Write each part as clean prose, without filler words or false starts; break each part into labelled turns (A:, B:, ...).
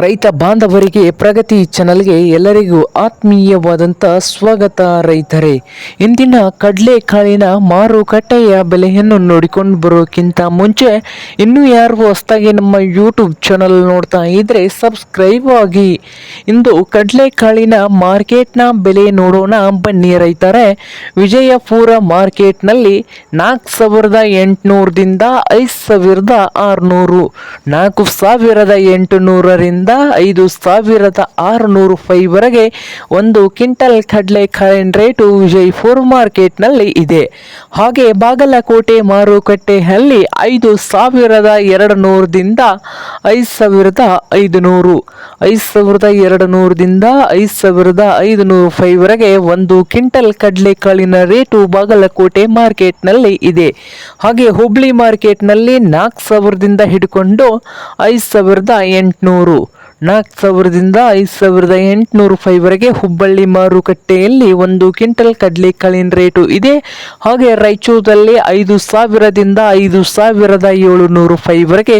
A: ರೈತ ಬಾಂಧವರಿಗೆ ಪ್ರಗತಿ ಚಾನಲ್ಗೆ ಎಲ್ಲರಿಗೂ ಆತ್ಮೀಯವಾದಂಥ ಸ್ವಾಗತ ರೈತರೇ. ಇಂದಿನ ಕಡಲೆಕಾಳಿನ ಮಾರುಕಟ್ಟೆಯ ಬೆಲೆಯನ್ನು ನೋಡಿಕೊಂಡು ಬರೋಕ್ಕಿಂತ ಮುಂಚೆ ಇನ್ನೂ ಯಾರು ಹೊಸದಾಗಿ ನಮ್ಮ ಯೂಟ್ಯೂಬ್ ಚಾನಲ್ ನೋಡ್ತಾ ಇದ್ದರೆ ಸಬ್ಸ್ಕ್ರೈಬ್ ಆಗಿ. ಇಂದು ಕಡಲೆಕಾಳಿನ ಮಾರ್ಕೆಟ್ನ ಬೆಲೆ ನೋಡೋಣ ಬನ್ನಿ ರೈತರೇ. ವಿಜಯಪುರ ಮಾರ್ಕೆಟ್ನಲ್ಲಿ 4,800ದಿಂದ 5,600, 4,800ರಿಂದ 5,600 ರೂಪಾಯಿವರೆಗೆ ಒಂದು ಕ್ವಿಂಟಲ್ ಕಡಲೆಕಾಳಿನ ರೇಟು ವಿಜಯಪುರ ಮಾರ್ಕೆಟ್ನಲ್ಲಿ ಇದೆ. ಹಾಗೆ ಬಾಗಲಕೋಟೆ ಮಾರುಕಟ್ಟೆಯಲ್ಲಿ 5,200ದಿಂದ 5,500, 5,200ದಿಂದ 5,500 ರೂಪಾಯಿವರೆಗೆ ಒಂದು ಕ್ವಿಂಟಲ್ ಕಡಲೆಕಾಳಿನ ರೇಟು ಬಾಗಲಕೋಟೆ ಮಾರ್ಕೆಟ್ನಲ್ಲಿ ಇದೆ. ಹಾಗೆ ಹುಬ್ಳಿ ಮಾರ್ಕೆಟ್ನಲ್ಲಿ 4,000ದಿಂದ ಹಿಡ್ಕೊಂಡು 5,800, 4,000ದಿಂದ 5,800 ರೂಪಾಯಿವರೆಗೆ ಹುಬ್ಬಳ್ಳಿ ಮಾರುಕಟ್ಟೆಯಲ್ಲಿ ಒಂದು ಕ್ವಿಂಟಲ್ ಕಡಲೆಕಾಳಿನ ರೇಟು ಇದೆ. ಹಾಗೆ ರಾಯಚೂರಲ್ಲಿ 5,000ದಿಂದ 5,700 ರೂಪಾಯಿವರೆಗೆ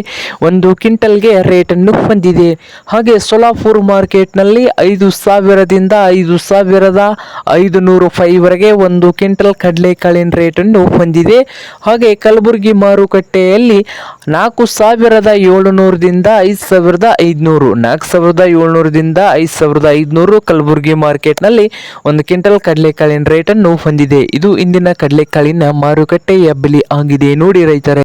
A: ಒಂದು ಕ್ವಿಂಟಲ್ಗೆ ರೇಟನ್ನು ಹೊಂದಿದೆ. ಹಾಗೆ ಸೋಲಾಪುರ ಮಾರ್ಕೆಟ್ನಲ್ಲಿ 5,000ದಿಂದ 5,500 ರೂಪಾಯಿವರೆಗೆ ಒಂದು ಕ್ವಿಂಟಲ್ ಕಡಲೆಕಾಳಿನ ರೇಟನ್ನು ಹೊಂದಿದೆ. ಹಾಗೆ ಕಲಬುರಗಿ ಮಾರುಕಟ್ಟೆಯಲ್ಲಿ 4,700ದಿಂದ 5,500, 4,700ದಿಂದ 5,500 ಕಲಬುರಗಿ ಮಾರ್ಕೆಟ್ನಲ್ಲಿ ಒಂದು ಕ್ವಿಂಟಲ್ ಕಡಲೆಕಾಳಿನ ರೇಟನ್ನು ಹೊಂದಿದೆ. ಇದು ಇಂದಿನ ಕಡಲೆಕಾಳಿನ ಮಾರುಕಟ್ಟೆಯ ಬೆಲೆ ಆಗಿದೆ ನೋಡಿ ರೈತರೇ.